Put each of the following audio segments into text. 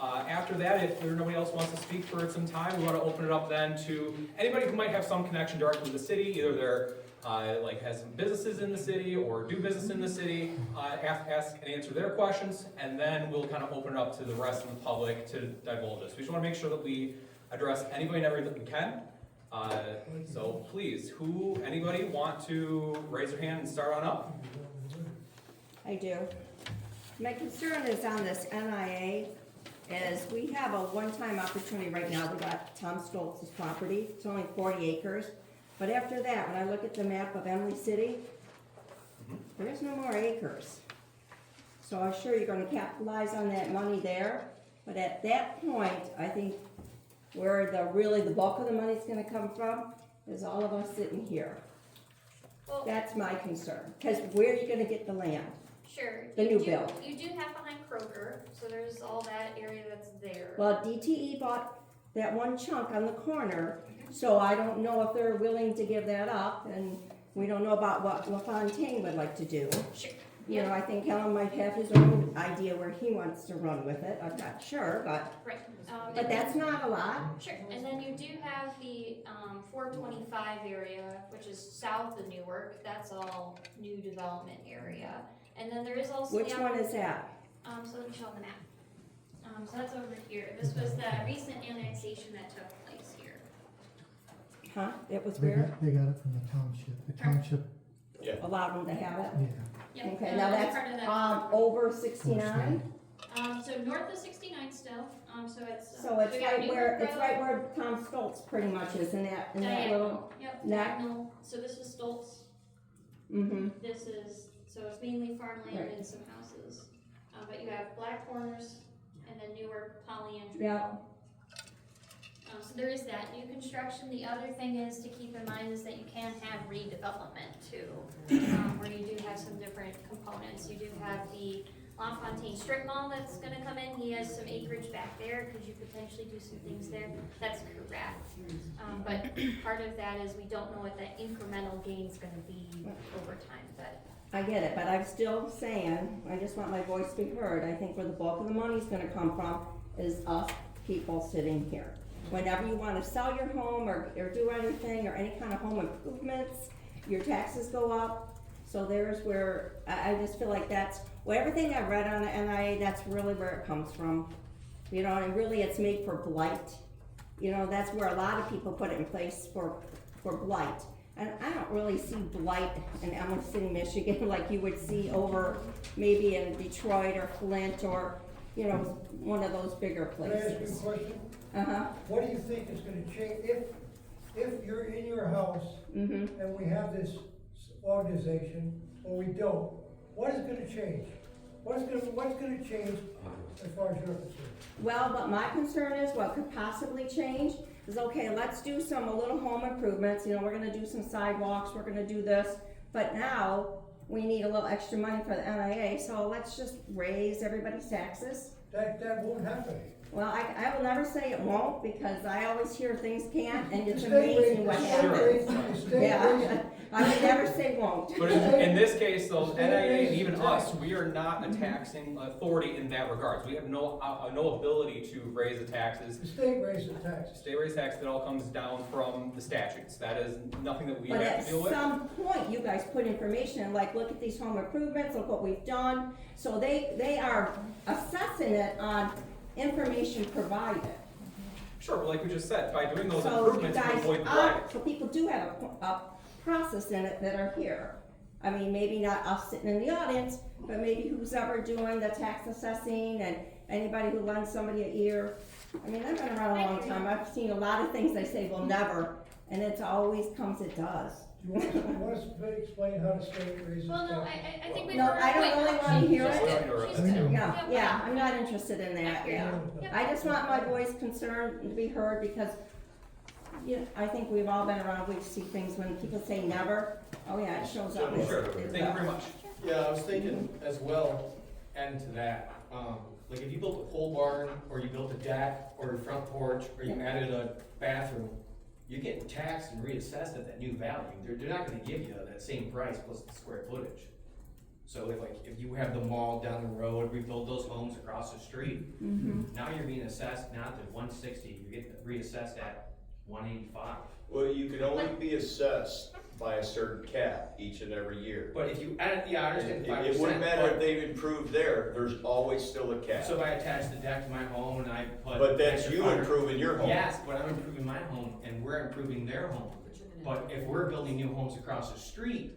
After that, if nobody else wants to speak for some time, we want to open it up then to anybody who might have some connection directly with the city, either they're like has some businesses in the city or do business in the city, ask and answer their questions, and then we'll kind of open it up to the rest of the public to divulge this. We just want to make sure that we address anybody and everybody that we can. So please, anybody want to raise their hand and start on up? I do. My concern is on this NIA, is we have a one-time opportunity right now. We got Tom Stoltz's property. It's only 40 acres. But after that, when I look at the map of Emily City, there's no more acres. So I'm sure you're gonna capitalize on that money there. But at that point, I think where the bulk of the money's gonna come from is all of us sitting here. Well, That's my concern. Because where are you gonna get the land? sure. The You new do- bill. You do have behind Kroger, so there's all that area that's there. Well, DTE bought that one chunk on the corner, so I don't know if they're willing to give that up, and we don't know about what LaFontaine would like to do. Sure. You know, I think Alan might have his own idea where he wants to run with it, I'm not sure, but Right. but that's not a lot. Sure, and then you do have the 425 area, which is south of Newark. That's all new development area. And then there is also Which one is that? So let me show on the map. So that's over here. This was the recent annexation that took place here. Huh? It was They where? got it from the township. The township, Allowed them to have it? yeah. Yep, Okay, now part of that's, that. over 69? So north of 69 still. So it's. So it's we got right where, Newark it's Road, right where Tom Stoltz pretty much is, in that little, Diagonal. Yep, neck. diagonal. So this is Stoltz. mm-hmm. This is, so it's mainly farmland Right. and some houses. But you have Black Corners and then Newark, Polly and Yeah. So there is that new construction. The other thing is to keep in mind is that you can have redevelopment too, where you do have some different components. You do have the LaFontaine strip mall that's gonna come in. He has some acreage back there. Could you potentially do some things there? That's correct. But part of that is we don't know what that incremental gain's gonna be over time, but. I get it, but I'm still saying, I just want my voice to be heard. I think where the bulk of the money's gonna come from is us people sitting here. Whenever you wanna sell your home or do anything, or any kind of home improvements, your taxes go up. So there's where, I just feel like that's, well, everything I've read on the NIA, that's really where it comes from. You know, and really it's made for blight. You know, that's where a lot of people put it in place for blight. And I don't really see blight in Emily City, Michigan, like you would see over maybe in Detroit or Flint or, you know, one of those bigger Can I ask you a places. question? Uh-huh, What do you think is gonna change, if you're in your house mm-hmm. and we have this organization, or we don't, what is gonna change? What's gonna change as far as you're concerned? Well, but my concern is what could possibly change is, okay, let's do a little home improvements, you know, we're gonna do some sidewalks, we're gonna do this, but now we need a little extra money for the NIA, so let's just raise everybody's taxes. That won't happen. Well, I will never say it won't, because I always hear things can't, and it's The state amazing what raised- happens. the state Yeah, raised- I would never say won't. But in this case, though, NIA and even us, we are not a taxing authority in that regards. We have no ability to raise the taxes. The state raised the taxes. State raise tax, that all comes down from the statutes. That is nothing that we But have at to deal with. some point, you guys put information in, like, look at these home improvements, look what we've done. So they are assessing it on information provided. Sure, but like we just said, by doing those So you improvements, we guys avoid are, blight. so people do have a process in it that are here. I mean, maybe not us sitting in the audience, but maybe who's ever doing the tax assessing and anybody who lends somebody an ear. I mean, I've been around a long time, I've seen a lot of things they say will never, and it always comes, it does. Do you want us to explain how the state raises Well, no, taxes? I think we. No, I don't really wanna hear Just it. let her- She's I know. good. Yeah, yeah, I'm not interested in that, yeah. Yep. I just want my voice concerned to be heard, because, yeah, I think we've all been around, we see things when people say never, oh yeah, it shows up. Sure, It's- thank you very much. Yeah, I was thinking as well, and to that, like if you built a pole barn, or you built a deck, or a front porch, or you added a bathroom, you're getting taxed and reassessed at that new value. They're not gonna give you that same price plus the square footage. So if you have the mall down the road, rebuild those homes across the street, now you're being assessed not at 160, you're getting reassessed at 185. Well, you can only be assessed by a certain cap each and every year. But if you add, yeah, I understand 5%. It wouldn't matter if but- they've improved there, there's always still a cap. So if I attach the deck to my home and I put. But that's extra you 500 improving your home. Yes, but I'm improving my home and we're improving their home. But if we're building new homes across the street,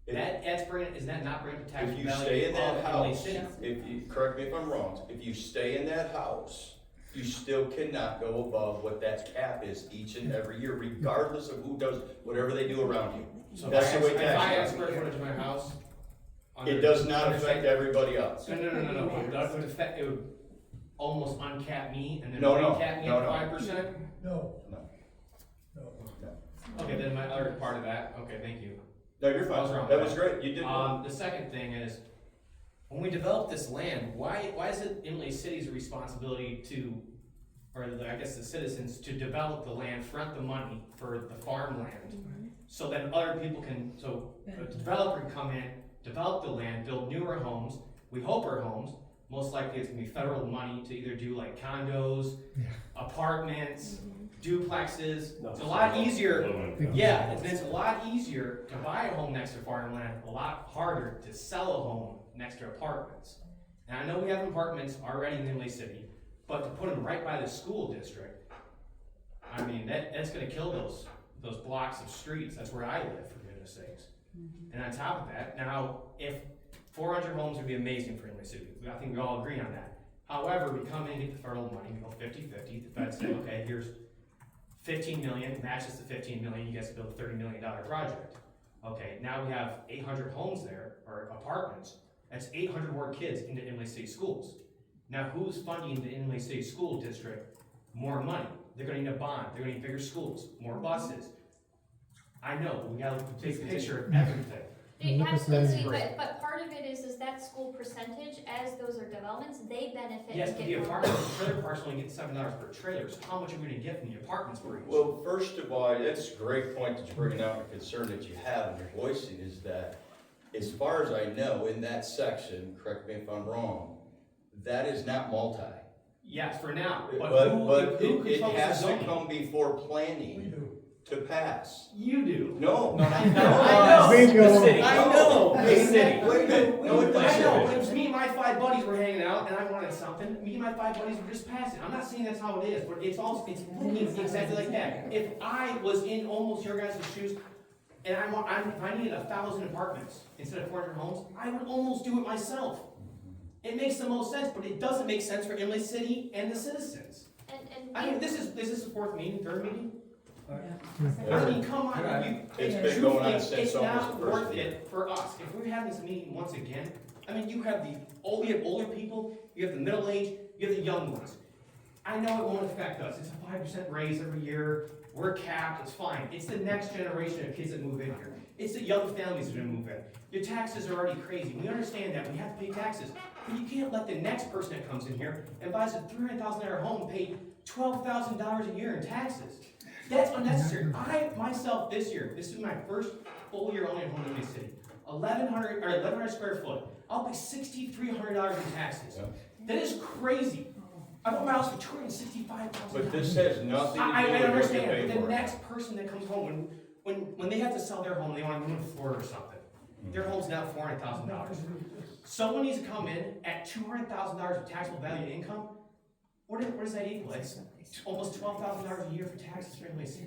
is that not bringing the tax If you value stay in of that Imlay house, City? if you, correct me if I'm wrong, if you stay in that house, you still cannot go above what that cap is each and every year, regardless of who does, whatever they do around you. So That's the way if I add taxes square footage of my house. It does not affect everybody else. No, but it would affect, it would almost uncap me and then No, recap me no, at no. 5%? No, No. no. Okay, then my other part of that, okay, thank you. No, you're I was fine, wrong. that was great, you did well. The second thing is, when we develop this land, why is it Imlay City's responsibility to, or I guess the citizens, to develop the land, front the money for the farmland? So that other people can, so a developer can come in, develop the land, build newer homes, we hope our homes, most likely it's gonna be federal money to either do like condos, apartments, duplexes, it's a lot easier. Yeah, it's a lot easier to buy a home next to farmland, a lot harder to sell a home next to apartments. And I know we have apartments already in Imlay City, but to put them right by the school district, I mean, that's gonna kill those blocks of streets, that's where I live, for goodness sakes. And on top of that, now, if 400 homes would be amazing for Imlay City, I think we all agree on that. However, we come in and get the federal money, we go 50-50, the Fed said, okay, here's 15 million, matches the 15 million, you guys build a $30 million project. Okay, now we have 800 homes there, or apartments, that's 800 more kids into Imlay City schools. Now who's funding the Imlay City School District more money? They're gonna need a bond, they're gonna need bigger schools, more buses. I know, we gotta look at the big picture of everything. Look at Absolutely, that. but part of it is that school percentage, as those are developments, they benefit Yes, and but get the more. apartment, the trailer park's only getting $7 per trailer, so how much are we gonna get from the apartments for each? Well, first of all, that's a great point that you're bringing out, a concern that you have and you're voicing is that, as far as I know, in that section, correct me if I'm wrong, that is not multi. Yes, for now, But but who it controls the has to zoning? come before We planning do. to pass. You do. No. I know. Bingo. The city. I know, the Wait, city. wait a minute. No, it I know, doesn't. but it was me and my 5 buddies were hanging out, and I wanted something, me and my 5 buddies were just passing, I'm not saying that's how it is, but it's looking exactly like that. If I was in almost your guys' shoes, and if I needed 1,000 apartments instead of 400 homes, I would almost do it myself. It makes the most sense, but it doesn't make sense for Imlay City and the citizens. I mean, is this the 4th meeting, 3rd meeting? I mean, come on, It's been going on truthfully, since it's almost not the first worth year. it for us. If we're having this meeting once again, I mean, you have you have older people, you have the middle age, you have the young ones. I know it won't affect us. It's a 5% raise every year. We're capped, it's fine. It's the next generation of kids that move in here. It's the young families that are gonna move in. Your taxes are already crazy. We understand that. We have to pay taxes. But you can't let the next person that comes in here and buys a $300,000 home pay $12,000 a year in taxes. That's unnecessary. I, myself, this year, this is my first full year owning a home in Imlay City. 1,100 square foot. I'll pay $6,300 in taxes. Yeah. That is crazy. I bought my house for $265,000. But this has nothing to I do with what you understand, pay but the for. next person that comes home, when they have to sell their home, they wanna move to Florida or something. Their home's now $400,000. Someone needs to come in at $200,000 of taxable value to income. What does that equal? It's almost $12,000 a year for taxes for Imlay City.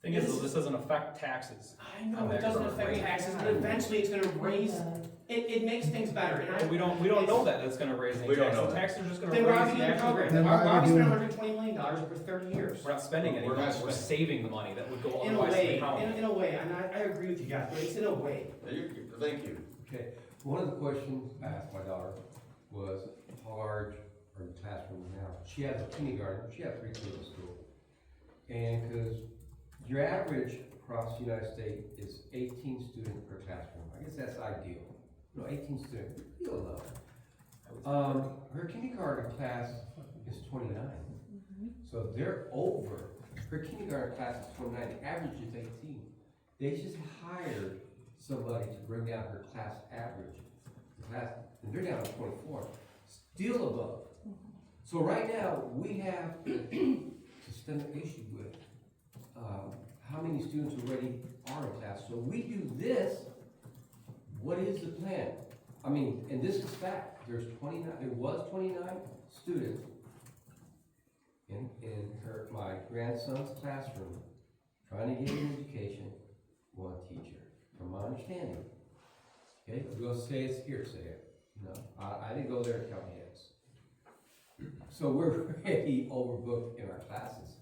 Thing is, though, this doesn't affect taxes. I know, it doesn't affect taxes, but eventually it's gonna raise, it makes things better, and But we don't know that it's gonna raise any We don't taxes. know The that. taxes are just gonna Then raise Robbie the did the actual program. rate. Then why are we Robbie spent doing- $120 million over 30 years. We're not spending any We're money, not we're spending. saving the money that would go In a otherwise to the way, county. in a way, and I agree with you guys, but it's in a way. Thank you. Okay, one of the questions I asked my daughter was, how large are the classrooms now? She has a kindergarten, she has 3 kids in school. And because your average across the United States is 18 students per classroom. I guess that's ideal. 18 students, you'll love. Her kindergarten class is 29. So they're over. Her kindergarten class is 29, the average is 18. They just hired somebody to bring down her class average, and they're down to 24, still above. So right now, we have a systemic issue with, how many students already are in class. So we do this, what is the plan? I mean, and this is fact, there was 29 students in my grandson's classroom, trying to get an education, one teacher, from my understanding. Okay, we'll say it's hearsay. No, I didn't go there to count heads. So we're already overbooked in our classes.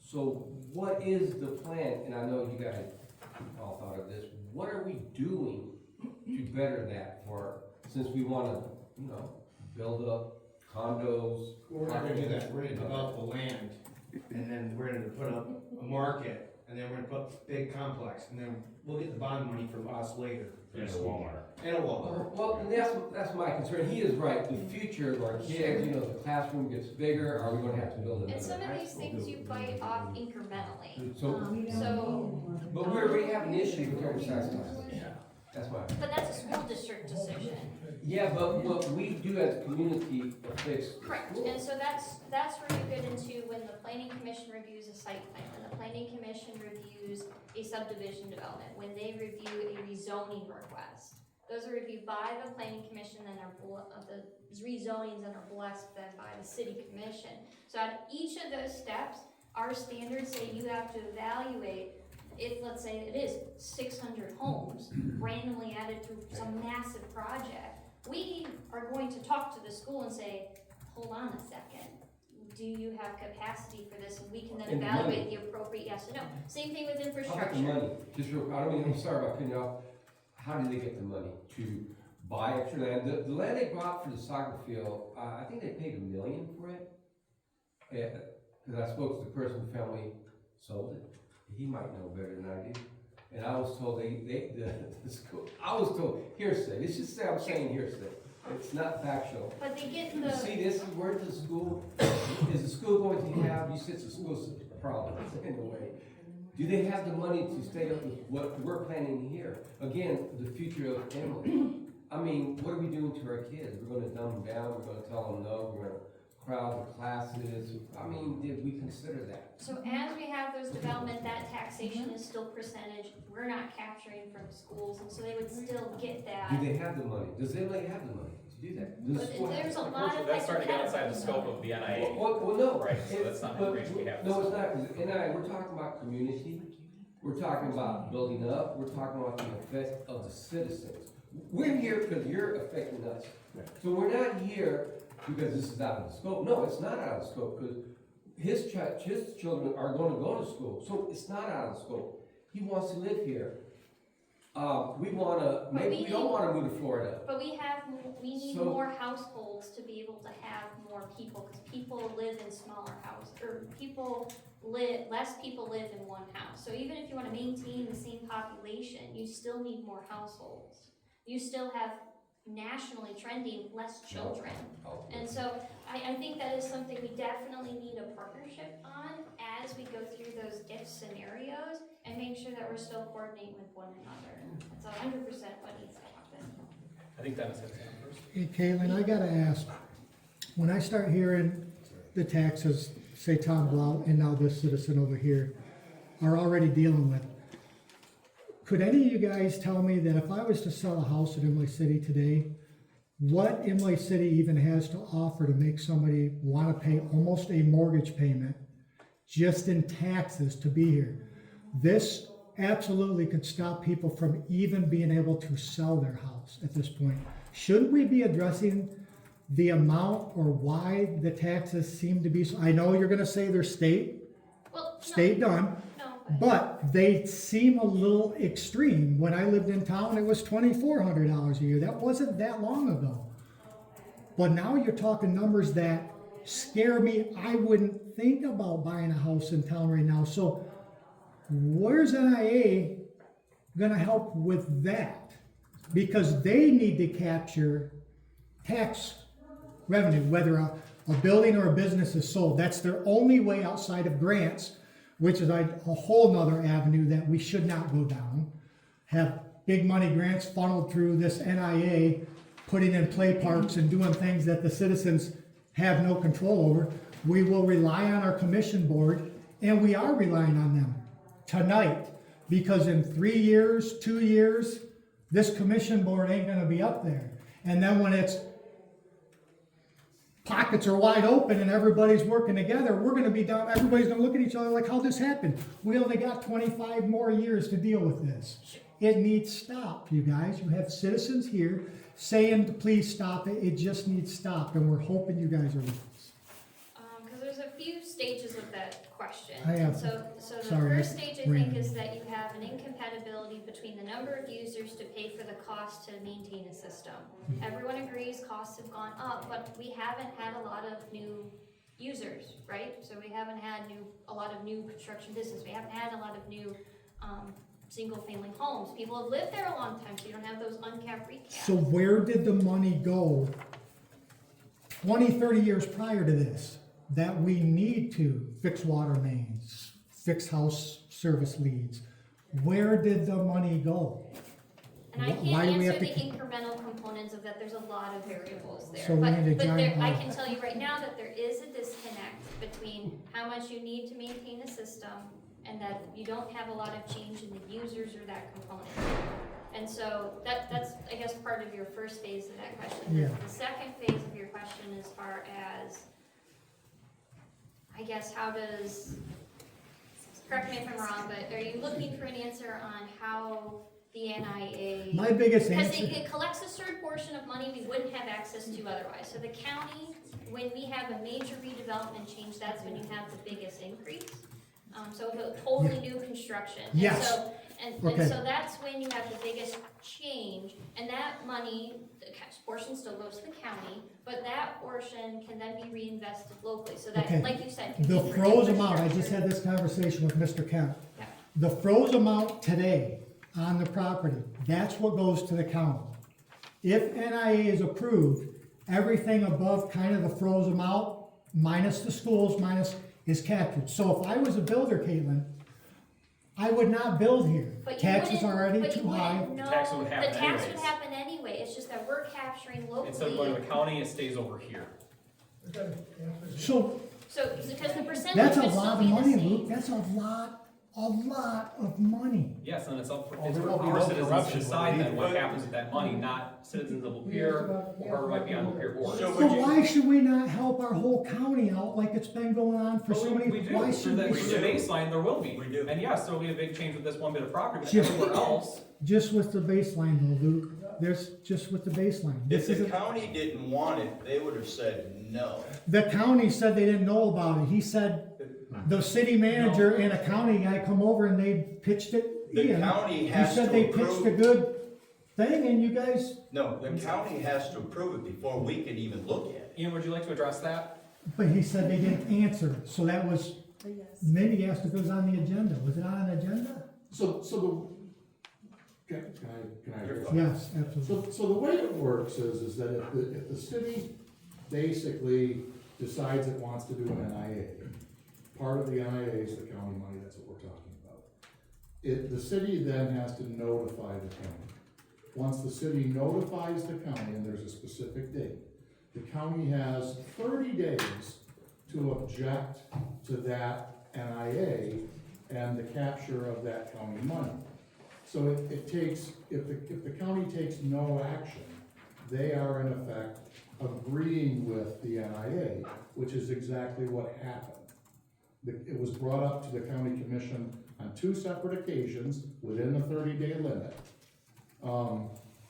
So what is the plan? And I know you guys all thought of this. What are we doing to better that since we wanna, build up condos? We're not gonna do that, we're gonna develop the land, and then we're gonna put up a market, and then we're gonna put up a big complex, and then we'll get the bond money from us later. And a Walmart. And a Walmart. Well, and that's my concern. He is right. The future of our kids, the classroom gets bigger. Are we gonna have to build another And some of high these school things you building? bite off incrementally. So, but we already have an issue with our size classes. That's why. But that's a school district decision. Yeah, but what we do as a community affects the Correct, school. and so that's where you get into when the planning commission reviews a site plan, when the planning commission reviews a subdivision development, when they review a rezoning request. Those are reviewed by the planning commission and the rezonings and are blessed then by the city commission. So at each of those steps, our standards say you have to evaluate if, let's say it is 600 homes randomly added to some massive project. We are going to talk to the school and say, hold on a second, do you have capacity for this? And we can then And the evaluate the appropriate yes or no. Same thing with How about the infrastructure. money? Just real, I'm sorry about cutting you off. How do they get the money to buy extra land? The land they bought for the soccer field, I think they paid $1 million for it. Because I spoke to the person who family sold it. He might know better than I do. And I was told the school, I was told hearsay. Let's just say I'm saying hearsay. It's not factual. But they get You the, see, this is where the school, is the school going to have, you said the school's problems in a way. Do they have the money to stay up with what we're planning here? Again, the future of Emily. I mean, what are we doing to our kids? We're gonna dumb them down, we're gonna tell them no, we're gonna crowd the classes. I mean, did we consider that? so as we have those development, that taxation is still percentage. We're not capturing from schools, and so they would still get Do that. they have the money? Does anybody have the money to do that? Does the But school have there's a the money? lot of. Unfortunately, that's starting to get outside the scope of the NIA. Well, no. Right, so that's not But- information we have. No, it's not, 'cause we're talking about community, we're talking about building up, we're talking about the effect of the citizens. We're here because you're affecting us. So we're not here because this is out of the scope. No, it's not out of the scope, because his children are gonna go to school, so it's not out of the scope. He wants to live here. Maybe we don't wanna move to Florida. But we need So- more households to be able to have more people, because people live in smaller houses, or less people live in one house. So even if you wanna maintain the same population, you still need more households. You still have nationally trending less children. And so I think that is something we definitely need a partnership on as we go through those if scenarios and make sure that we're still coordinating with one another. That's 100% what needs to happen. I think Dennis has his hand first. Hey, Caitlin, I gotta ask, when I start hearing the taxes, say Tom Blau and now this citizen over here are already dealing with, could any of you guys tell me that if I was to sell a house in Imlay City today, what Imlay City even has to offer to make somebody wanna pay almost a mortgage payment just in taxes to be here? This absolutely could stop people from even being able to sell their house at this point. Shouldn't we be addressing the amount or why the taxes seem to be so? I know you're gonna say they're state done, but they seem a little extreme. When I lived in town, it was $2,400 a year. That wasn't that long ago. But now you're talking numbers that scare me. I wouldn't think about buying a house in town right now. So where's NIA gonna help with that? Because they need to capture tax revenue, whether a building or a business is sold. That's their only way outside of grants, which is a whole nother avenue that we should not go down. Have big money grants funneled through this NIA, putting in play parks and doing things that the citizens have no control over. We will rely on our commission board, and we are relying on them tonight, because in 3 years, 2 years, this commission board ain't gonna be up there. And then when it's pockets are wide open and everybody's working together, we're gonna be down, everybody's gonna look at each other like, how'd this happen? We only got 25 more years to deal with this. It needs stopped, you guys. You have citizens here saying to please stop it. It just needs stopped, and we're hoping you guys are with us. Because there's a few stages of that question. I have- So the sorry, first stage, I Brandon. think, is that you have an incompatibility between the number of users to pay for the cost to maintain a system. Mm-hmm. Everyone agrees costs have gone up, but we haven't had a lot of new users, right? So we haven't had a lot of new construction business. We haven't had a lot of new, single-family homes. People have lived there a long time, so you don't have those uncapped recaps. So where did the money go 20, 30 years prior to this that we need to fix water mains, fix house service leads? Where did the money go? And I Why can't do we answer have the to- incremental components of that, there's a lot of variables there. So we need a But giant I audit. can tell you right now that there is a disconnect between how much you need to maintain a system and that you don't have a lot of change in the users or that component. And so that's, I guess, part of your first phase of that question. Yeah. The second phase of your question, as far as, I guess, how does, correct me if I'm wrong, but are you looking for an answer on how the NIA? My biggest Because answer, it collects a certain portion of money we wouldn't have access to otherwise. So the county, when we have a major redevelopment change, that's when you have the biggest increase. So the totally new construction. And Yes. so- And Okay. so that's when you have the biggest change, and that money, the portion still goes to the county, but that portion can then be reinvested locally, so that, Okay. like you said. can be the for froze amount, I just infrastructure. had this conversation with Mr. Kemp. Yeah. The froze amount today on the property, that's what goes to the county. If NIA is approved, everything above kind of the froze amount, minus the schools, is captured. So if I was a builder, Caitlin, I would not build here. But you Taxes wouldn't- are already but you too high. wouldn't know- tax would happen The tax would anyways. happen anyway, it's just that we're capturing Instead of going to locally. the county, it stays over here. So So, because the percentage that's a would still lot of be the money, same. Luke. That's a lot of money. Yes, and it's up for, Well, it's there for will be our no citizens to corruption decide when then we what do it. happens with that money, not citizens of Lapeer or whoever might be on Lapeer board. So So why should we not help our whole county out like it's been going on for But so we many? do, Why for should the, we? for the baseline, there will be. We do. And yes, there will be a big change with this one bit of property, but Just- everywhere else, Just with the baseline though, Luke. There's just with the baseline. If This the isn't, county didn't want it, they would have said no. the county said they didn't know about it. He said the city manager and a county guy come over and they pitched it The in. county He has said to they pitched a approve, good thing and you guys, no, the county has to approve it before we can even look at it. Ian, would you like to address that? but he said they didn't answer. So that was, maybe asked if it was on the agenda. Was it on an agenda? Can I address? Yes, absolutely. So the way it works is that if the city basically decides it wants to do an NIA, part of the NIA is the county money, that's what we're talking about. The city then has to notify the county. Once the city notifies the county, and there's a specific date, the county has 30 days to object to that NIA and the capture of that county money. So it takes, if the county takes no action, they are in effect agreeing with the NIA, which is exactly what happened. It was brought up to the county commission on 2 separate occasions within the 30-day limit.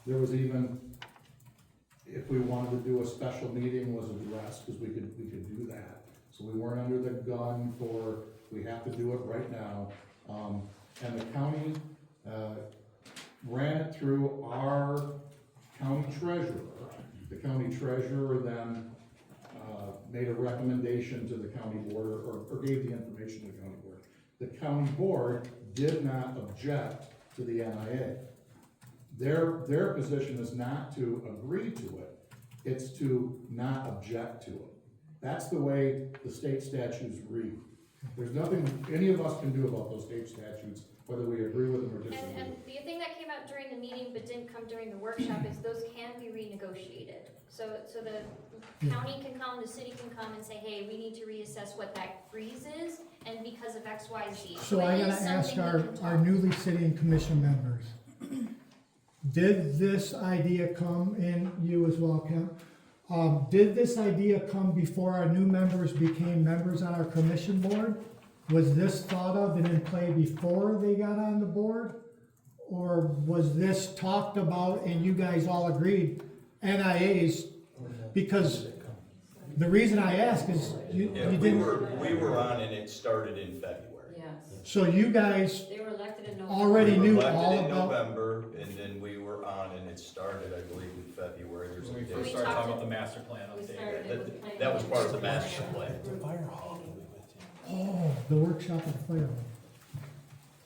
There was even, if we wanted to do a special meeting, was addressed, because we could do that. So we weren't under the gun for, we have to do it right now. And the county ran it through our county treasurer. The county treasurer then made a recommendation to the county board, or gave the information to the county board. The county board did not object to the NIA. Their position is not to agree to it, it's to not object to it. That's the way the state statutes read. There's nothing any of us can do about those state statutes, whether we agree with them or disagree. And the thing that came out up during the meeting but didn't come during the workshop is those can be renegotiated. So the county can come, the city can come and say, hey, we need to reassess what that freeze is, and because of X, Y, Z. So I it gotta is ask something we can our talk. newly sitting commission members. Did this idea come, and you as well, Kim? Did this idea come before our new members became members on our commission board? Was this thought of and in play before they got on the board? Or was this talked about and you guys all agreed, NIAs? Because the reason I ask is you Yeah, we didn't, were on and it started in February. Yes, so you guys they were elected in November. already We were knew elected all in about. November, and then we were on and it started, I believe, in February or When we something. first We started talked talking to- about the master plan We update. started that- with planning. that was part of the master plan. Oh, the workshop at the fire hall.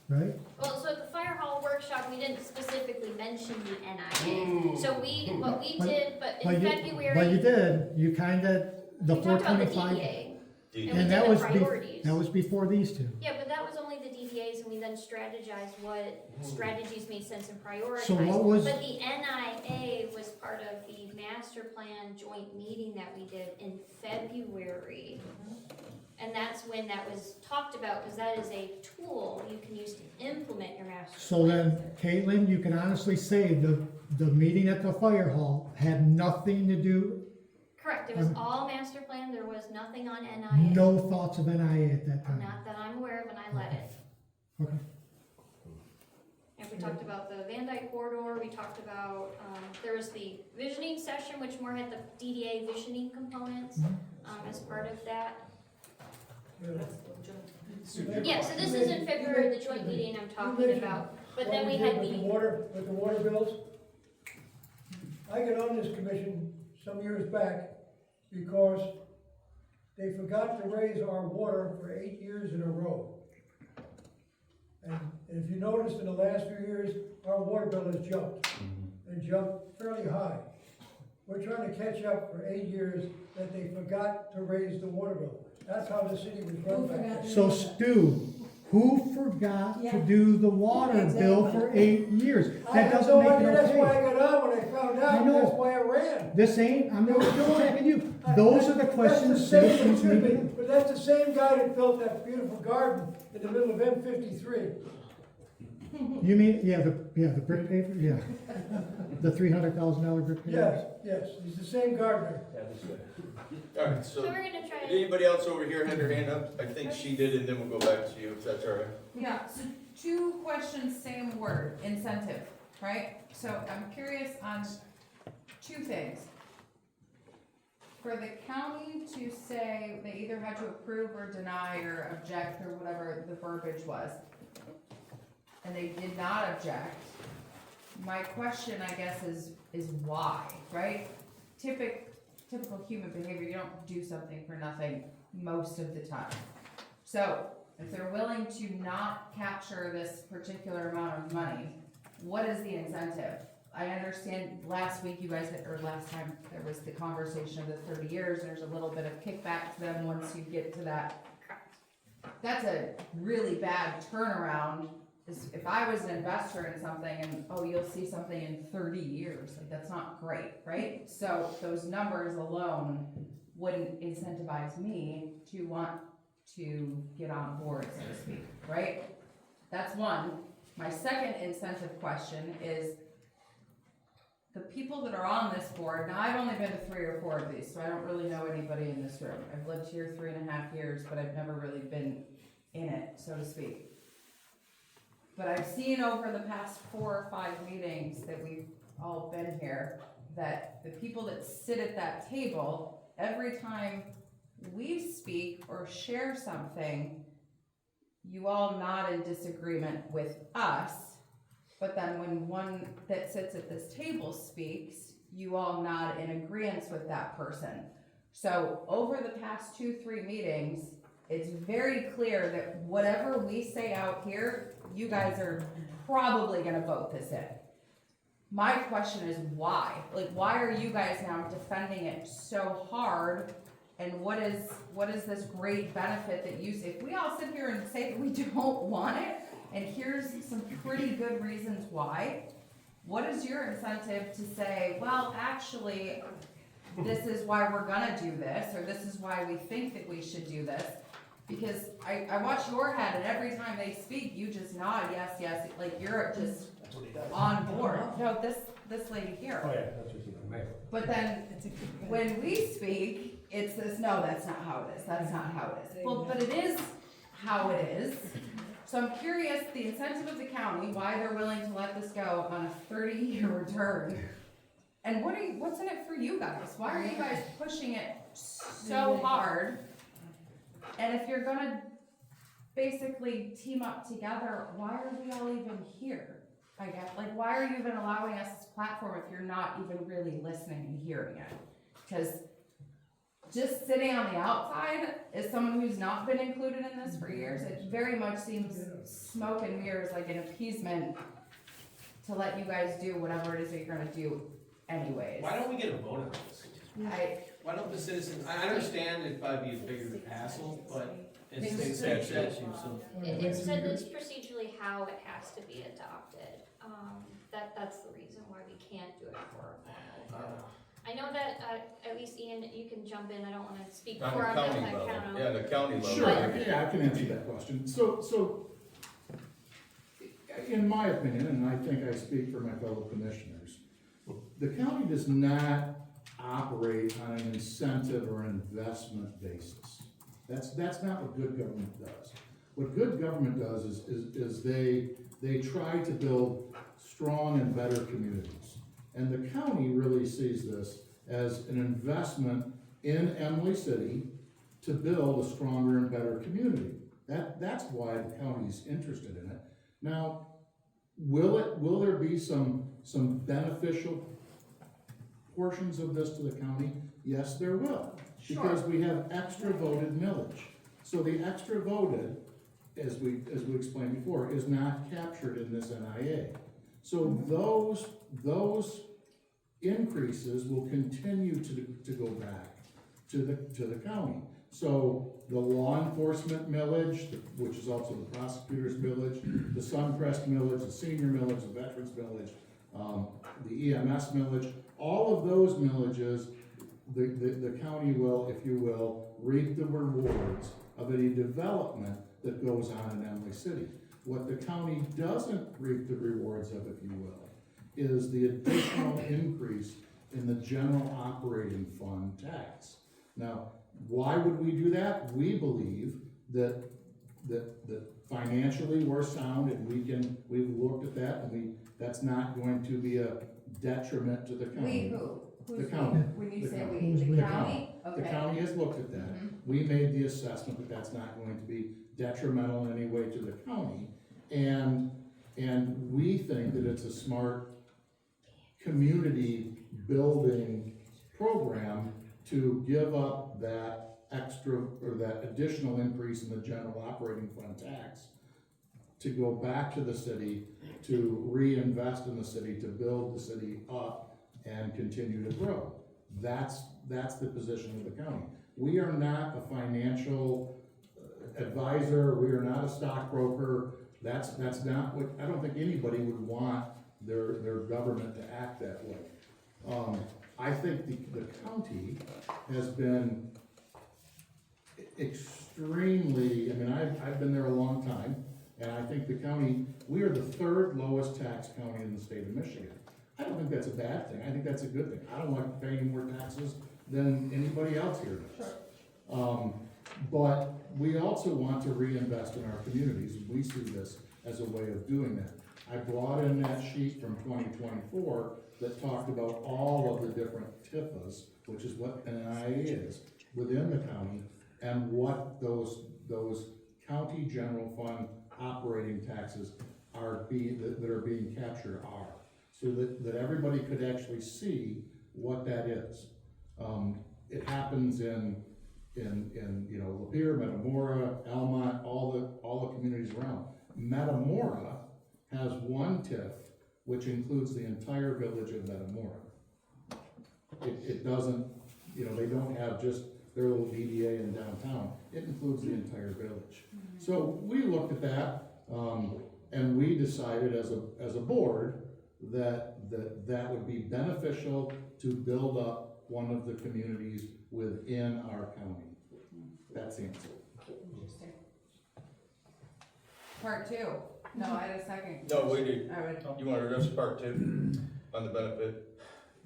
Right? Well, so at the fire hall workshop, we didn't specifically mention the NIA. So what we But- did, but in But you February, did, you kinda, the we four talked about the twenty-five. DDA. Did- And we And that did the was, priorities. that was before these two. Yeah, but that was only the DDAs, and we then strategized what strategies made sense and prioritized. So what was- But the NIA was part of the master plan joint meeting that we did in February. And that's when that was talked about, because that is a tool you can use to implement your master So plan. then, Caitlin, you can honestly say the meeting at the fire hall had nothing to do, Correct, it was all master plan, there was nothing on NIA. no thoughts of NIA at that time. Not that I'm aware of, and I let it. Okay. And we talked about the Van Dyke corridor, we talked about, there was the visioning session, which more had the DDA visioning components, as part of that. Yeah, so this is in February, the joint meeting I'm talking about, but then we had With the the, water bills. I got on this commission some years back because they forgot to raise our water for 8 years in a row. And if you noticed in the last few years, our water bill has jumped, and jumped fairly high. We're trying to catch up for 8 years that they forgot to raise the water bill. That's how the city was run back then. So Stu, who forgot to Yeah. do the water bill for 8 years? I That have doesn't no make idea, it that's why I okay. got on when I found I out, know. that's why I ran. This ain't, I'm not attacking you. Those are the questions citizens Excuse need me, to. but that's the same guy that built that beautiful garden in the middle of M53. You mean, yeah, the brick paver, yeah. The $300,000 brick paver? Yes, yes, he's the same gardener. All right, so so, we're gonna try did to, anybody else over here have their hand up? I think she did, and then we'll go back to you, if that's all right. Yeah, so 2 questions, same word, incentive, right? So I'm curious on 2 things. For the county to say they either had to approve or deny or object or whatever the verbiage was, and they did not object, my question, I guess, is why, right? Typical human behavior, you don't do something for nothing most of the time. So, if they're willing to not capture this particular amount of money, what is the incentive? I understand last week you guys, or last time, there was the conversation of the 30 years, and there's a little bit of kickback to them once you get to that. That's a really bad turnaround. If I was an investor in something and, oh, you'll see something in 30 years, like that's not great, right? So those numbers alone wouldn't incentivize me to want to get on board, so to speak, right? That's one. My second incentive question is the people that are on this board. Now, I've only been to 3 or 4 of these, so I don't really know anybody in this room. I've lived here 3.5 years, but I've never really been in it, so to speak. But I've seen over the past 4 or 5 meetings that we've all been here, that the people that sit at that table, every time we speak or share something, you all nod in disagreement with us, but then when one that sits at this table speaks, you all nod in agreement with that person. So over the past 2-3 meetings, it's very clear that whatever we say out here, you guys are probably gonna vote this in. My question is why? Like, why are you guys now defending it so hard? And what is this great benefit that you see? If we all sit here and say that we don't want it, and here's some pretty good reasons why, what is your incentive to say, well, actually, this is why we're gonna do this, or this is why we think that we should do this? Because I watch your head, and every time they speak, you just nod, yes, yes, like you're just on board. No, this lady here. Oh, yeah, that's what you But then, when we speak, it's this, no, that's not how it is, that's not how it is. Well, but it is how it is. So I'm curious, the incentive of the county, why they're willing to let this go on a 30-year return. And what's in it for you guys? Why are you guys pushing it so hard? And if you're gonna basically team up together, why are we all even here? I guess, like, why are you even allowing us this platform if you're not even really listening and hearing it? Because just sitting on the outside, as someone who's not been included in this for years, it very much seems smoke and mirrors, like an appeasement to let you guys do whatever it is that you're gonna do anyways. Why don't we get a vote on this? Why don't the citizens, I understand it'd probably be a bigger hassle, but it's state statute, so. It said it's procedurally how it has to be adopted. That's the reason why we can't do it for a formal vote. I know that, at least Ian, you can jump in, I don't wanna speak On for the our county Metcalfe level, County. yeah, the county level. Sure, yeah, I can answer that question. So, in my opinion, and I think I speak for my fellow commissioners, the county does not operate on an incentive or investment basis. That's not what good government does. What good government does is they try to build strong and better communities. And the county really sees this as an investment in Emily City to build a stronger and better community. That's why the county's interested in it. Now, will there be some beneficial portions of this to the county? Yes, there will, because we have extra voted millage. So the extra voted, as we explained before, is not captured in this NIA. So those increases will continue to go back to the county. So the law enforcement millage, which is also the prosecutor's millage, the Suncrest millage, the senior millage, the veterans millage, the EMS millage, all of those millages, the county will, if you will, reap the rewards of any development that goes on in Emily City. What the county doesn't reap the rewards of, if you will, is the additional increase in the general operating fund tax. Now, why would we do that? We believe that financially we're sound and we've looked at that, and that's not going to be a detriment to the county. We who? The county. When you The say county. we, Who's the we? county? The Okay. county has looked at that. We made the assessment that that's not going to be detrimental in any way to the county. And we think that it's a smart community building program to give up that extra, or that additional increase in the general operating fund tax to go back to the city, to reinvest in the city, to build the city up and continue to grow. That's the position of the county. We are not a financial advisor, we are not a stockbroker. That's not what, I don't think anybody would want their government to act that way. I think the county has been extremely, I mean, I've been there a long time, and I think the county, we are the third lowest tax county in the state of Michigan. I don't think that's a bad thing, I think that's a good thing. I don't like to pay any more taxes than anybody else here does. But we also want to reinvest in our communities, and we see this as a way of doing that. I brought in that sheet from 2024 that talked about all of the different TIFAs, which is what an NIA is, within the county, and what those county general fund operating taxes that are being captured are. So that everybody could actually see what that is. It happens in Lapeer, Metamora, Almont, all the communities around. Metamora has one TIF, which includes the entire village of Metamora. It doesn't, they don't have just their little DDA in downtown. It includes the entire village. So we looked at that, and we decided as a board that would be beneficial to build up one of the communities within our county. That's the answer. Interesting. Part two. No, I had a second. No, we do. I would. You want to address part two on the benefit?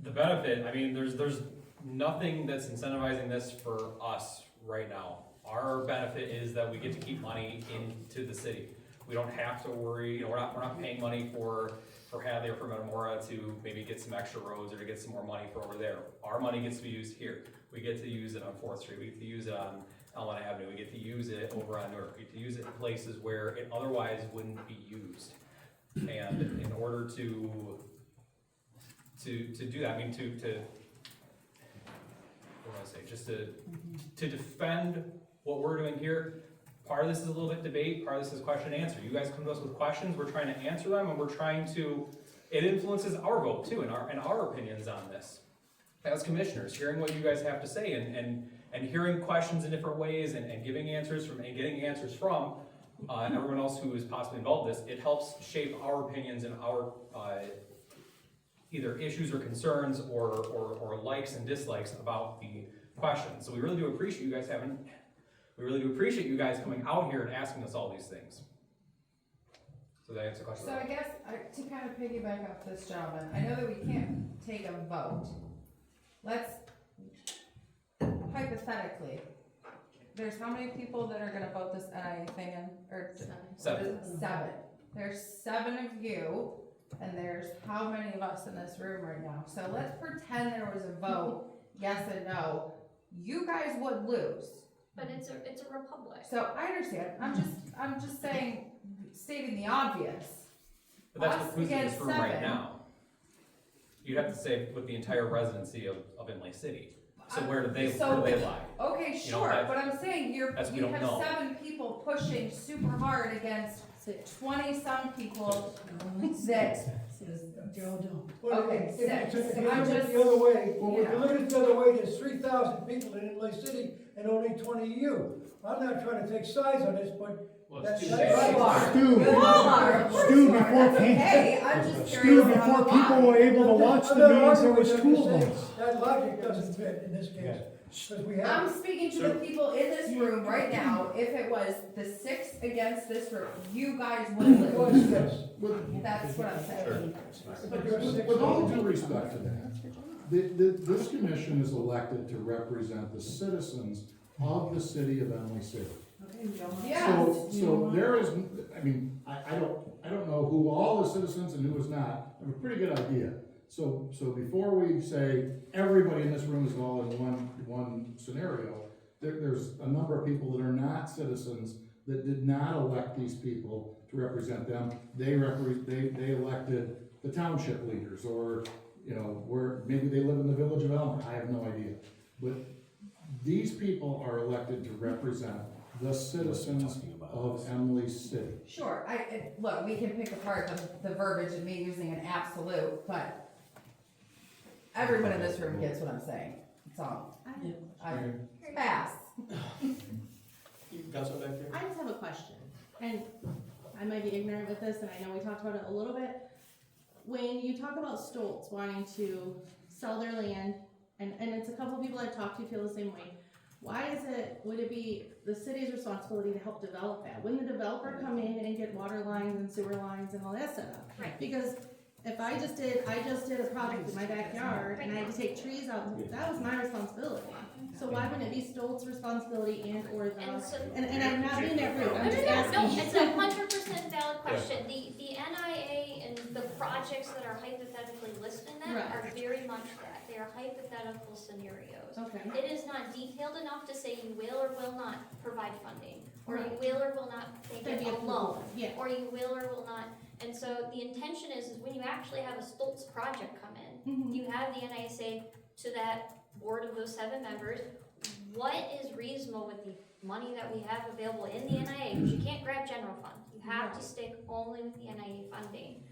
The benefit, I mean, there's nothing that's incentivizing this for us right now. Our benefit is that we get to keep money into the city. We don't have to worry, you know, we're not paying money for Hadley or for Metamora to maybe get some extra roads or to get some more money for over there. Our money gets to be used here. We get to use it on 4th Street, we get to use it on Elmwood Avenue, we get to use it over on Newark, we get to use it in places where it otherwise wouldn't be used. And in order to do that, I mean, what do I say, just to defend what we're doing here, part of this is a little bit debate, part of this is question and answer. You guys come to us with questions, we're trying to answer them, and we're trying to, it influences our vote too, and our opinions on this. As commissioners, hearing what you guys have to say, and hearing questions in different ways, and giving answers from, and getting answers from, everyone else who is possibly involved in this, it helps shape our opinions and our, either issues or concerns, or likes and dislikes about the question. So we really do appreciate you guys coming out here and asking us all these things. So that answers the question. So I guess, to kind of piggyback off this gentleman, I know that we can't take a vote. Let's, hypothetically, there's how many people that are gonna vote this NIA thing in, or? Seven. 7. There's 7 of you, and there's how many of us in this room right now? So let's pretend there was a vote, yes and no. You guys would lose. But it's a republic. So I understand, I'm just saying, stating the obvious. But that's us what who's in this against room right 7. now. You'd have to say with the entire residency of Inlay City. So where do they lie? Okay, You know, sure, that- but I'm saying you don't have know. 7 people pushing super hard against 20-some people that, Well, Okay, if you six. look at it I'm just- the other way, well, if yeah. you look at it the other way, there's 3,000 people in Inlay City and only 20 of you. I'm not trying to take sides on this, but Well, that's. it's you too that's- are. Stu. You are, of course Stu, you are. before That's okay, I'm just Stu, curious before on people why. were able to watch I'm the not meetings, there arguing was with two you, of I'm them. just saying That logic doesn't fit in this case, because we I'm have. speaking to the people in this room right now, if it was the 6 against this room, you guys would It was, lose. yes. That's what I'm saying. But you're With 6. all due respect to that, this commission is elected to represent the citizens of the city of Emily City. Yeah. So there is, I mean, I don't know who all the citizens and who is not, I have a pretty good idea. So before we say everybody in this room is all in one scenario, there's a number of people that are not citizens that did not elect these people to represent them. They elected the township leaders, or, you know, where, maybe they live in the village of Elmer, I have no idea. But these people are elected to represent the citizens of Emily City. Sure, look, we can pick apart the verbiage and me using an absolute, but everyone in this room gets what I'm saying, that's all. I pass. You got something back there? I just have a question, and I might be ignorant with this, and I know we talked about it a little bit. When you talk about Stoltz wanting to sell their land, and it's a couple people I've talked to feel the same way, would it be the city's responsibility to help develop that? Wouldn't the developer come in and get water lines and sewer lines and all that stuff? Right. Because if I just did a project in my backyard, and I had to take trees out, that was my responsibility. So why wouldn't it be Stoltz's responsibility or And so- and I'm not being that rude, I'm just No, asking. it's 100% valid question. The NIA and the projects that are hypothetically listed in that are very much that. They are hypothetical scenarios. Okay. It is not detailed enough to say you will or will not provide funding, or you Right. will or will not make That'd it be a loan, Yeah. or you will or will not. And so the intention is when you actually have a Stoltz project come in, Mhm. you have the NIA say to that board of those 7 members, what is reasonable with the money that we have available in the NIA? Because you can't grab general fund. You have to stick only with the NIA funding.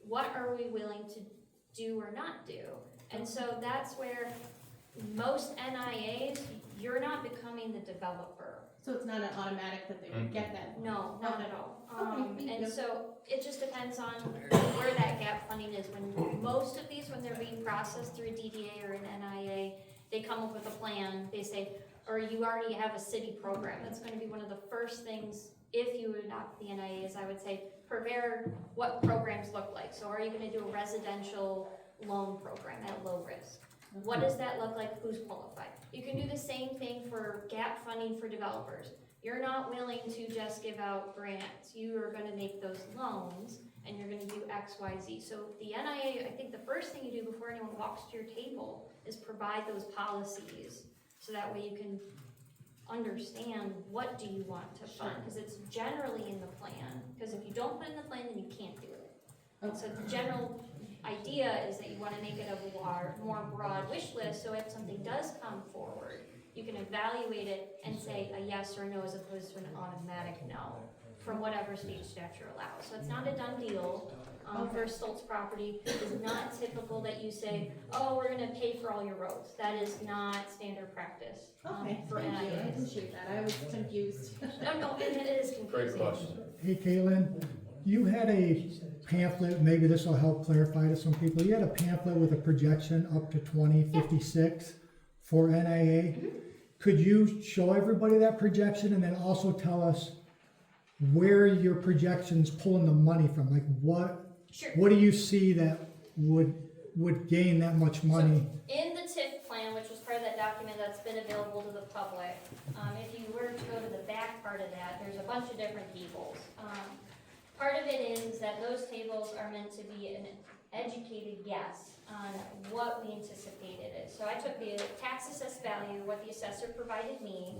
What are we willing to do or not do? And so that's where most NIAs, you're not becoming the developer. So it's not an automatic that they would get that? No, not at all. Okay, thank And you. so it just depends on where that gap funding is. When most of these, when they're being processed through a DDA or an NIA, they come up with a plan, they say, or you already have a city program. That's gonna be one of the first things, if you adopt the NIAs, I would say, prepare what programs look like. So are you gonna do a residential loan program at low risk? What does that look like? Who's qualified? You can do the same thing for gap funding for developers. You're not willing to just give out grants. You are gonna make those loans and you're gonna do X, Y, Z. So the NIA, I think the first thing you do before anyone walks to your table is provide those policies. So that way you can understand what do you want to fund, because it's generally in the plan. Because if you don't put it in the plan, then you can't do it. And so the general idea is that you wanna make it a more broad wish list, so if something does come forward, you can evaluate it and say a yes or no as opposed to an automatic no from whatever state statute allows. So it's not a done deal. For Stoltz property, it's not typical that you say, oh, we're gonna pay for all your roads. That is not standard practice, Okay, for thank you, I NIAs. appreciate that, I was confused. No, it is confusing. Great question. Hey, Caitlin, you had a pamphlet, maybe this will help clarify to some people. You had a pamphlet with a projection up to 2056 for NIA. Could you show everybody that projection and then also tell us where your projection's pulling the money from? Like Sure. what do you see that would gain that much money? In the TIF plan, which was part of that document that's been available to the public, if you were to go to the back part of that, there's a bunch of different tables. Part of it is that those tables are meant to be an educated guess on what we anticipate it is. So I took the tax assessed value, what the assessor provided me.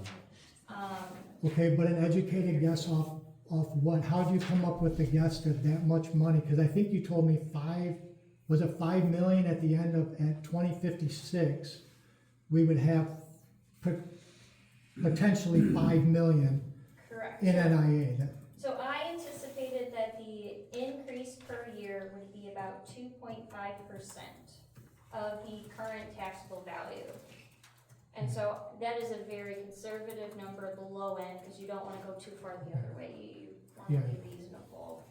Okay, but an educated guess off what? How'd you come up with the guess that much money? Because I think you told me was it 5 million at the end at 2056? We would have potentially 5 million Correct. in NIA. So I anticipated that the increase per year would be about 2.5% of the current taxable value. And so that is a very conservative number at the low end, because you don't wanna go too far the other way, you wanna be reasonable.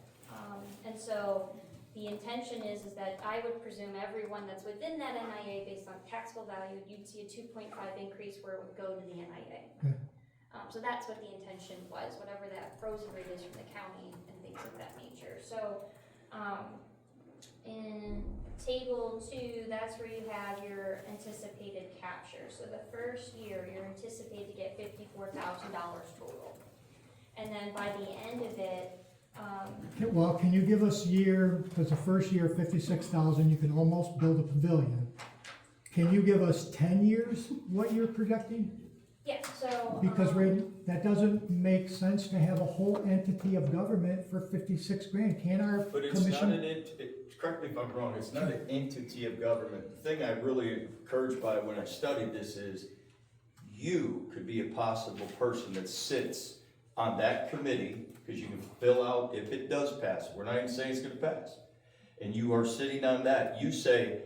And so the intention is that I would presume everyone that's within that NIA based on taxable value, you'd see a 2.5 increase where it would go to the NIA. Okay. So that's what the intention was, whatever that frozen rate is from the county and things of that nature. So, in table 2, that's where you have your anticipated capture. So the first year, you're anticipated to get $54,000 total. And then by the end of it, Well, can you give us because the first year, 56,000, you can almost build a pavilion. Can you give us 10 years, what you're projecting? yeah, so. Because that doesn't make sense to have a whole entity of government for 56 grand. Can our But it's not commission? correct me if I'm wrong, it's not an entity of government. The thing I'm really encouraged by when I studied this is you could be a possible person that sits on that committee, because you can fill out, if it does pass, we're not even saying it's gonna pass. And you are sitting on that, you say,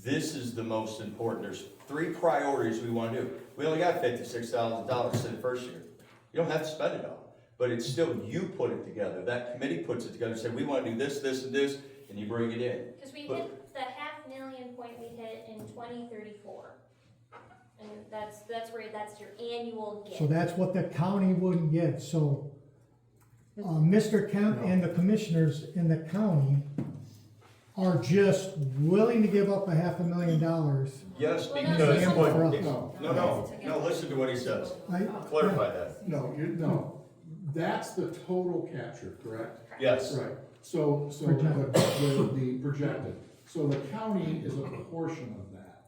this is the most important, there's 3 priorities we wanna do. We only got $56,000 in the first year. You don't have to spend it all, but it's still, you put it together, that committee puts it together, say, we wanna do this, this, and this, and you bring it in. Because we But- hit the $500,000 point we hit in 2034. And that's your annual gift. So that's what the county wouldn't give. So, Mr. Kemp and the commissioners in the county are just willing to give up $500,000. Yes, Well, no, because, so- but, no, listen to what he says, clarify that. No, that's the total capture, correct? Yes, Right, so the projected, so the county is a portion of that.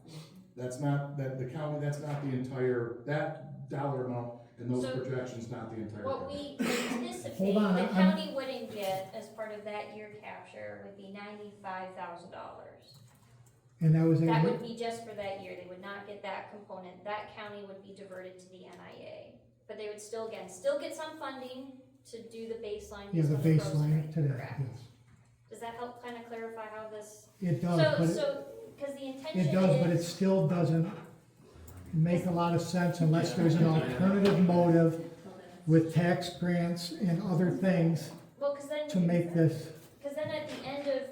That's not, the county, that's not the entire, that dollar amount and those So- projections, not the entire. What we anticipate Hold on, the I'm- county wouldn't get as part of that year capture would be $95,000. And that was That would be just for that year. They would not get that component. That county would be diverted to the NIA. But they would still get some funding to do the baseline. Yeah, based the on frozen baseline rate, to that, correct. yes. Does that help kind of clarify how this? It does, Because the intention it does, but it is, still doesn't make a lot of sense unless there's an alternative motive with tax grants and other things Well, cause then. to make this, Because then at the end of,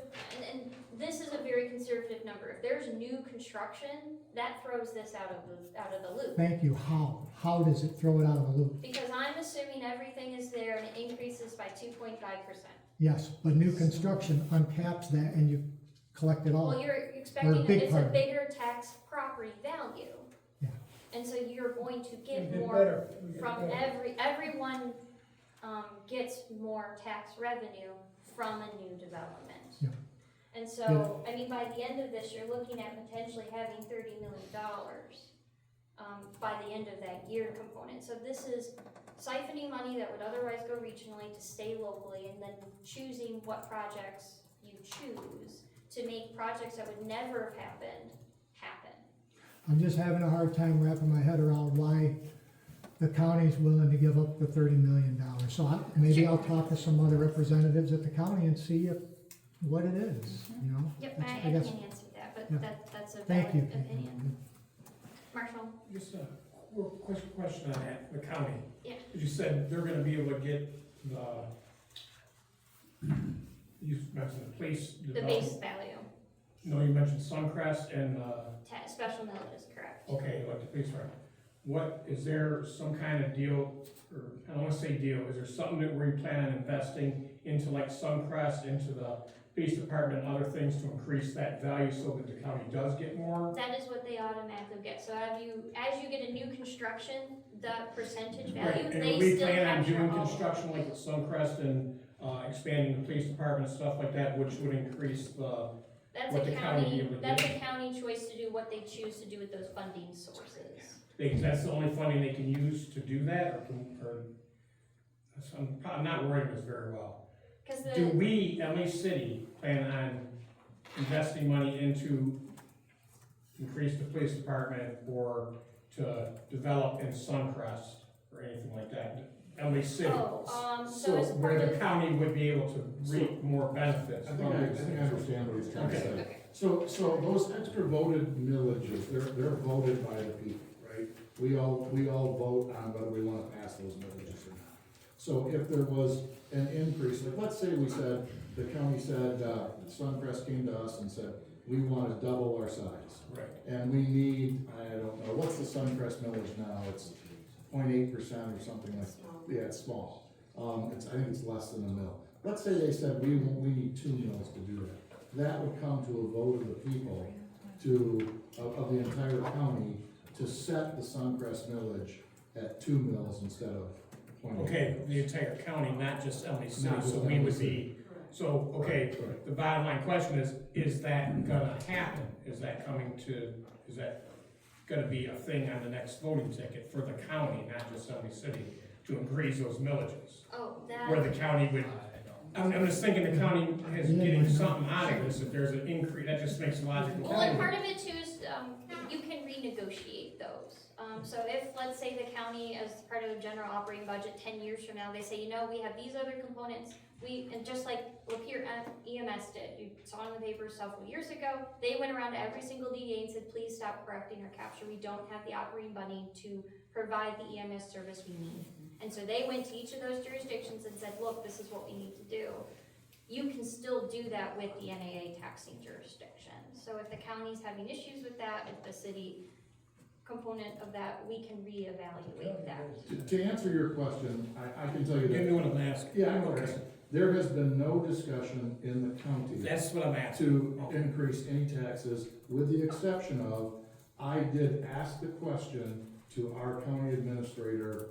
and this is a very conservative number, if there's new construction, that throws this out of the loop. thank you, how does it throw it out of the loop? Because I'm assuming everything is there and it increases by 2.5%. Yes, but new construction uncaps that and you collect it Well, all. you're expecting, big it's part a of it. bigger tax property value. Yeah. And so you're going to We get get more better. We get from better. everyone, gets more tax revenue from a new development. Yeah. And so, I mean, by the end of this, you're looking at potentially having $30 million, by the end of that year component. So this is siphoning money that would otherwise go regionally to stay locally, and then choosing what projects you choose to make projects that would never have happened, happen. I'm just having a hard time wrapping my head around why the county's willing to give up the $30 million. So maybe I'll talk to some other representatives at the county and see what it is, you know? Yep, That's- I guess- can't answer that, but Yeah. that's a Thank valid you. opinion. Marshall? Just a quick question on that, the county. Yeah. You said they're gonna be able to get you mentioned the police The development. base value, No, you mentioned Suncrest and, special millage is correct. okay, like the police department. What, is there some kind of deal, or, I don't wanna say deal, is there something that we plan on investing into like Suncrest, into the police department and other things to increase that value so that the county does get more? That is what they automatically get, so as you get a new construction, the percentage Right, value, and they we still plan on capture doing all. construction like with Suncrest and, expanding the police department and stuff like that, which would increase the, That's what a the county county, would that's get. a county choice to do what they choose to do with those funding sources. that's the only funding they can use to do that, I'm not wording this very well. Cause Do the, we, LA City, plan on investing money into increase the police department or to develop in Suncrest or anything like that? LA City, so as where part the of, county would be able to reap more benefits I from think these I things. understand what he's trying to Okay. say. okay, So those extra voted millages, they're voted by the people, right? We all vote on whether we wanna pass those millages or not. So if there was an increase, like let's say we said, the county said, Suncrest came to us and said, we wanna double our size. Right. And we need, I don't know, what's the Suncrest millage now? It's 0.8% or something like, yeah, it's small. I think it's less than a mill. Let's say they said, we need 2 mills to do that. That would come to a vote of the people of the entire county to set the Suncrest millage at 2 mills instead of 0.8. Okay, the entire county, not just LA City, Not just so we LA would City. be, so, okay, Correct. the bottom line question is that gonna happen? Is that gonna be a thing on the next voting ticket for the county, not just LA City, to increase those millages? oh, Where that, the county would, I'm just thinking the county is getting something out of this, if there's an increase, that just makes logical. well, and part of it too is, you can renegotiate those. So if, let's say the county, as part of the general operating budget, 10 years from now, they say, you know, we have these other components, and just like Lapeer EMS did, you saw in the paper several years ago, they went around to every single DDA and said, please stop correcting our capture, we don't have the operating money to provide the EMS service we need. And so they went to each of those jurisdictions and said, look, this is what we need to do. You can still do that with the NAA taxing jurisdiction. So if the county's having issues with that, if the city component of that, we can reevaluate that. To answer your question, I can tell you You that, knew what I'm asking. yeah, I know this. There has been no discussion in the county That's what I'm asking. to increase any taxes, with the exception of, I did ask the question to our county administrator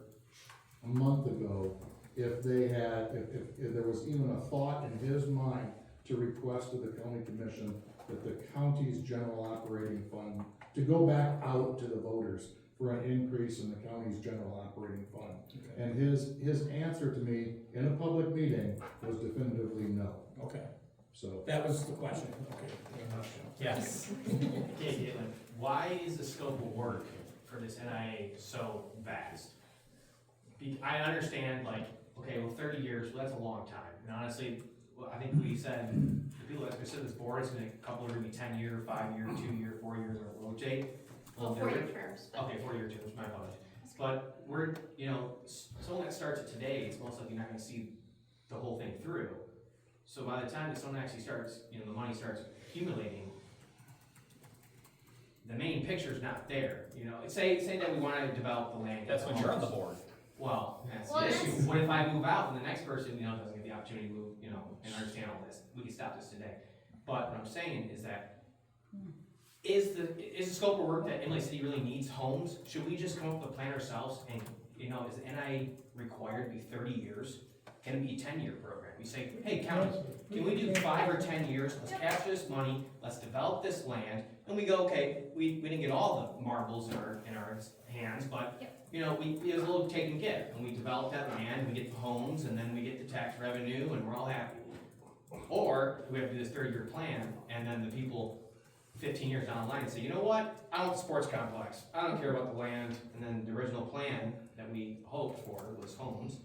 a month ago, if they had, if there was even a thought in his mind to request to the county commission that the county's general operating fund, to go back out to the voters for an increase in the county's general operating fund. And his answer to me in a public meeting was definitively no, Okay, so. that was the question, okay. Yes. Okay, Caitlin, why is the scope of work for this NIA so vast? I understand, like, okay, well, 30 years, well, that's a long time. And honestly, well, I think we said, the people that consider this board is gonna, a couple are gonna be 10-year, 5-year, 2-year, 4 years, or rotate. Well, 4-year terms, but Okay, 4-year terms, my apologies. But we're, you know, someone that starts it today, it's most likely not gonna see the whole thing through. So by the time that someone actually starts, you know, the money starts accumulating, the main picture's not there, you know, say that we wanna develop the land. That's when you're on the board. Well, that's Well, the issue, that's- what if I move out and the next person, you know, doesn't get the opportunity to move, you know, and understand all this, we can stop this today. But what I'm saying is that, is the scope of work that Imlay City really needs homes? Should we just come up with a plan ourselves and, you know, is NIA required to be 30 years? Can it be a 10-year program? We say, hey, county, can we do 5 or 10 years, let's capture this money, let's develop this land, and we go, okay, we didn't get all the marbles in our hands, but, you know, it was a little take and give, and we develop that land, we get the homes, and then we get the tax revenue, and we're all happy. Or, we have to do this 30-year plan, and then the people 15 years down the line say, you know what, I want the sports complex, I don't care about the land, and then the original plan that we hoped for was homes,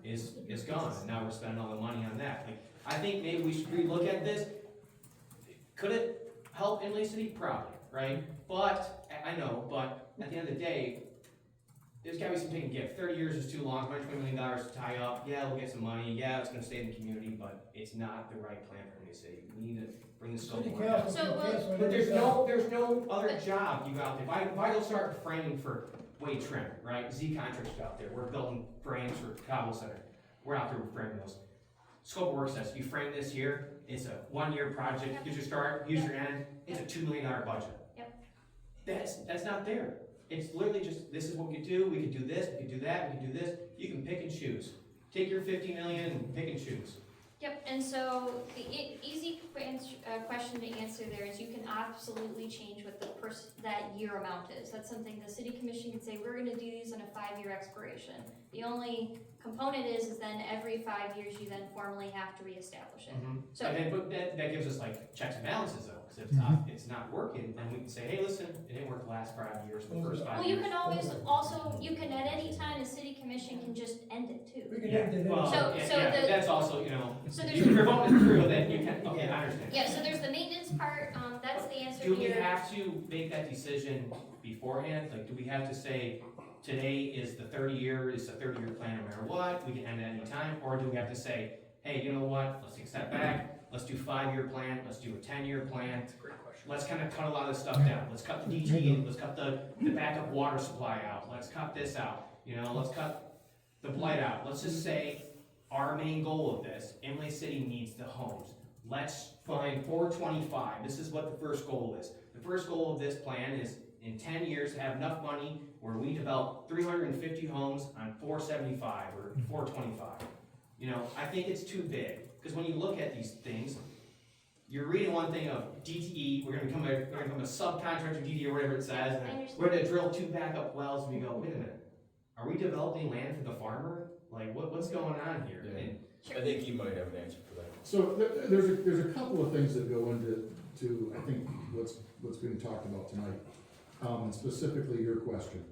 is gone, and now we're spending all the money on that. Like, I think maybe we should relook at this. Could it help Imlay City? Probably, right? But, I know, but at the end of the day, there's gotta be some take and give. 30 years is too long, $120 million to tie up, yeah, we'll get some money, yeah, it's gonna stay in the community, but it's not the right plan for Imlay City. We need to bring the scope City of work council down. So, can cancel it But there's anytime. no other job you got there. If I go start framing for Wade Trim, right? Z Contractors out there. We're building frames for Cobble Center. We're out there framing those. Scope of work says you frame this here. It's a 1-year project. Here's your start. Here's your end. It's a $2 million budget. Yep. That's not there. It's literally just this is what we could do. We could do this. We could do that. We could do this. You can pick and choose. Take your 50 million and pick and choose. Yep, and so the easy question to answer there is you can absolutely change what that year amount is. That's something the city commission can say, we're gonna do these on a 5-year expiration. The only component is then every 5 years you then formally have to reestablish it. So- And then, but that gives us like checks and balances though, because if it's not working, then we can say, hey, listen, it didn't work the last 5 years, the first 5 Well, years. you can always, also, you can at any time, the city commission can just end it too. We can Yeah, end it well, anytime. So yeah, the- that's also, you know, So if there's, you're voting through, then you can, okay, I understand. yeah, so there's the maintenance part, that's the answer Do we here. have to make that decision beforehand? Like, do we have to say, today is the 30-year, it's a 30-year plan no matter what, we can end at any time? Or do we have to say, hey, you know what, let's take a step back, let's do 5-year plan, let's do a 10-year plan. That's a great question. Let's kind of cut a lot of stuff down. Let's cut the DT, let's cut the backup water supply out, let's cut this out, you know, let's cut the blight out. Let's just say, our main goal of this, Imlay City needs the homes. Let's find 425, this is what the first goal is. The first goal of this plan is, in 10 years, to have enough money where we develop 350 homes on 475 or 425. You know, I think it's too big, because when you look at these things, you're reading one thing of DTE, we're gonna become a subcontractor DTE or whatever it says, and then we're gonna drill 2 backup wells, and we go, wait a minute, are we developing land for the farmer? Like, what's going on here? Yeah. And I think you might have an answer for that. So there's a couple of things that go into, I think, what's being talked about tonight, and specifically your question.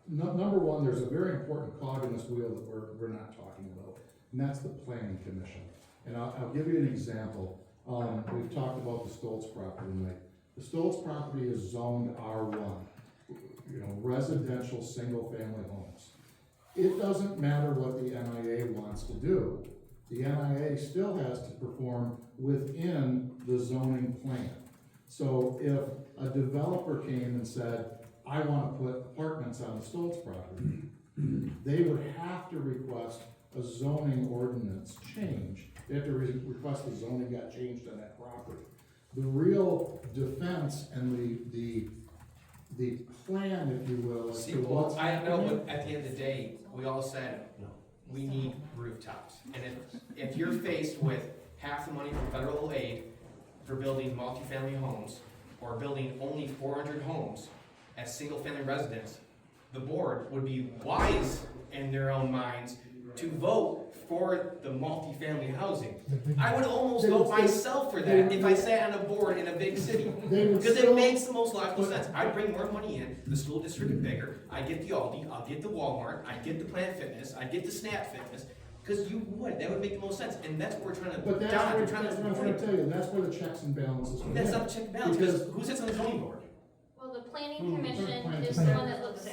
Number one, there's a very important cog in this wheel that we're not talking about, and that's the planning commission. And I'll give you an example. We've talked about the Stoltz property tonight. The Stoltz property is zoned R1, you know, residential, single-family homes. It doesn't matter what the NIA wants to do. The NIA still has to perform within the zoning plan. So if a developer came and said, I want to put apartments on the Stoltz property, they would have to request a zoning ordinance change. They have to request the zoning got changed on that property. The real defense and the plan, if you will, as see, to well, what's I know, happening. but at the end of the day, we all said, we need rooftops. And if you're faced with half the money from federal aid for building multifamily homes, or building only 400 homes as single-family residents, the board would be wise in their own minds to vote for the multifamily housing. I would almost vote myself for that if I sat on a board in a big city. Because it makes the most logical sense. I'd bring more money in, the school district is bigger, I get the Aldi, I'll get the Walmart, I get the Planet Fitness, I get the Snap Fitness, because that would make the most sense, and that's what we're trying to, But that's Don, what we're trying I'm to. trying to tell you, that's where the checks and balances come in. That's not check and balance, because who sits on the zoning board? Well, the planning Hmm, commission planning is the commission. one that looks at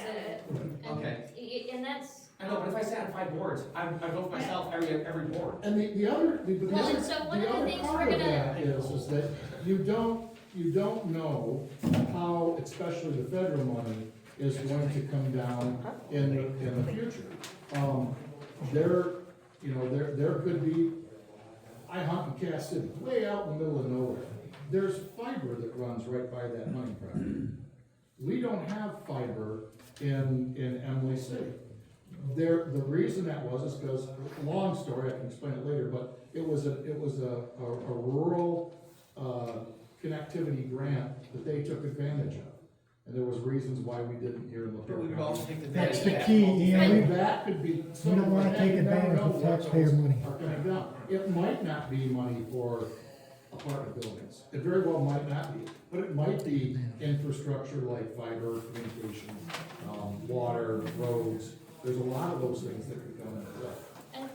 Okay. And that's, I know, but if I sat on 5 boards, I vote myself every board. And the other, Well, and so one of the other things part we're of gonna- that is that you don't know how, especially the federal money, is going to come down in the future. There could be, I hunt in Cass City, way out in the middle of nowhere. There's fiber that runs right by that mining property. We don't have fiber in Emily City. The reason that was is because, long story, I can explain it later, but it was a rural, connectivity grant that they took advantage of. And there was reasons why we didn't here in But we LaPierre would also County. take the. That's the advantage of key, that. Ian. And that could be. We don't wanna take advantage of taxpayer money. Are coming down. It might not be money for apartment buildings. It very well might not be, but it might be infrastructure like fiber, communication, water, roads. There's a lot of those things that could come into play.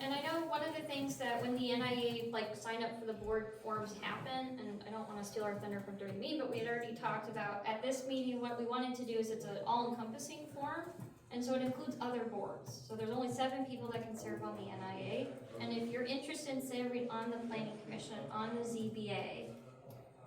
and I know one of the things that when the NIA, like, sign up for the board forms happen, and I don't wanna steal our thunder from during me, but we had already talked about, at this meeting, what we wanted to do is it's an all-encompassing form, and so it includes other boards. So there's only 7 people that can serve on the NIA, and if you're interested in serving on the planning commission, on the ZBA,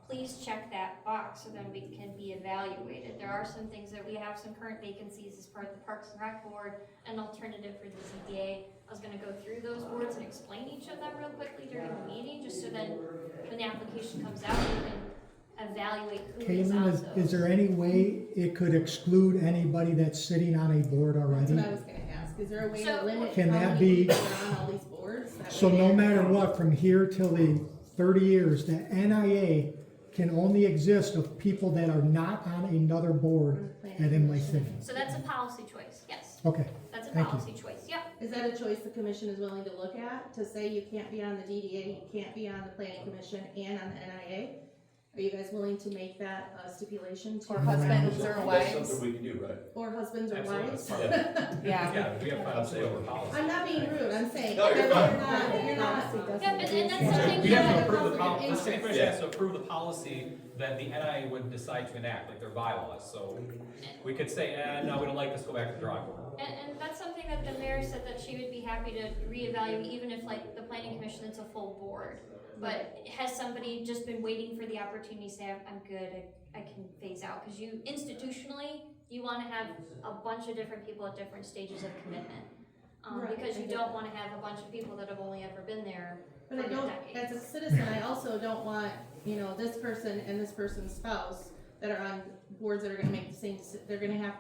please check that box so then we can be evaluated. There are some things that we have some current vacancies as part of the Parks and Rec Board, an alternative for the ZBA. I was gonna go through those boards and explain each of them real quickly during the meeting, just so that when the application comes out, we can evaluate who is on Caitlin, those. is there any way it could exclude anybody that's sitting on a board That's already? what I was gonna ask, is there a way to So- limit Can how that many be- people are on all these boards? That So way no they're- matter what, from here till the 30 years, the NIA can only exist of people that are not on another board at Imlay City. So that's a policy choice, yes. Okay, That's a Thank you. policy choice, yep. Is that a choice the commission is willing to look at, to say you can't be on the DDA, you can't be on the planning commission and on the NIA? Are you guys willing to make that a stipulation to? Or husbands or That's wives? something we can do, right? Or husbands or Absolutely, wives? that's part of it. Yeah. Yeah, we have final say over policy. I'm not being rude, I'm saying, No, that you're you're fine. not, you're not. Yeah, and that's something We have to that, approve the conflict of policy, the city interest. commission has to approve the policy that the NIA would decide to enact, like their bylaws, so we could say, no, we don't like this, go back to the drawing board. and that's something that the mayor said that she would be happy to reevaluate, even if like the planning commission is a full board. But has somebody just been waiting for the opportunity to say, I'm good, I can phase out? Because you, institutionally, you wanna have a bunch of different people at different stages of commitment. Right, Because I you get don't wanna have a bunch of people that have only ever been there But I for don't, decades. as a citizen, I also don't want, this person and this person's spouse that are on boards that are gonna make the same, they're gonna have,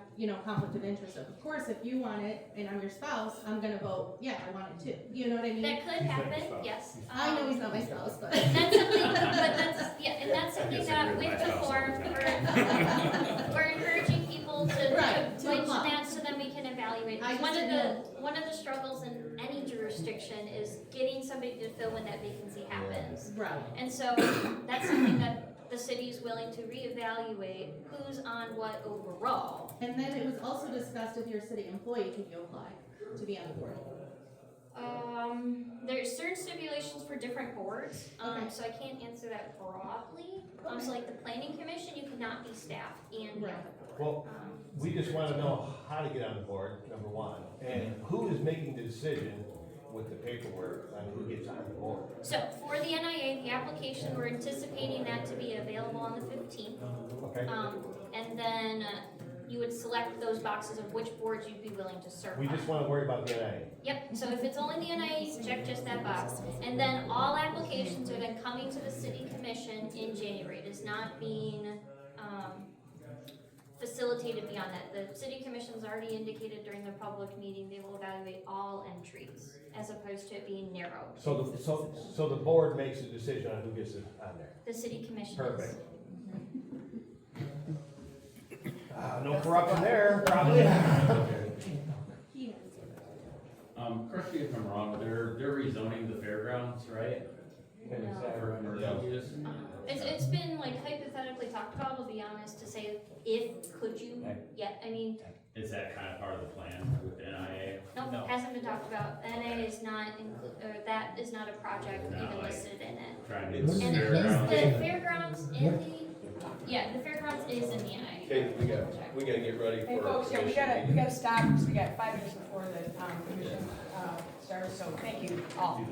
conflict of interest. Of course, if you want it and I'm your spouse, I'm gonna vote, yeah, I want it too. You know what I mean? That could happen, yes. I know he's not my spouse, but. That's something, and that's something that with the form, we're encouraging people to Right, to mention apply. that so then we can evaluate. I just One of didn't one of the struggles in any jurisdiction is getting somebody to fill when that vacancy happens. Right. And so that's something that the city is willing to reevaluate who's on what overall. And then it was also discussed if you're a city employee, can you apply to be on the board? There's certain stipulations for different boards, Okay. so I can't answer that broadly. So like the planning commission, you cannot be staff and be on the board. Well, we just wanna know how to get on the board, number one, and who is making the decision with the paperwork on who gets on the board. So for the NIA, the application, we're anticipating that to be available on the 15th. Okay? And then you would select those boxes of which boards you'd be willing to serve We on. just wanna worry about the NIA. Yep, so if it's only the NIA, you check just that box. And then all applications are then coming to the city commission in January. It is not being, facilitated beyond that. The city commission's already indicated during the public meeting, they will evaluate all entries, as opposed to it being narrow. So the board makes a decision on who gets it on there. The city commission is. Perfect. No corruption there, probably. He has. Correct me if I'm wrong, but they're rezoning the fairgrounds, right? For commercial use? It's been like hypothetically talked about, I'll be honest, to say could you, I mean, Is that kind of part of the plan with NIA? no, hasn't been talked about. NA is not or that is not a project Not even like- listed in it. Trying to. And get the fairgrounds. fairgrounds the fairgrounds is in the NIA. Okay, we got it. project. we gotta get ready for. Hey folks, yeah, we gotta stop, because we got 5 minutes before the, commission, starts, so thank you all.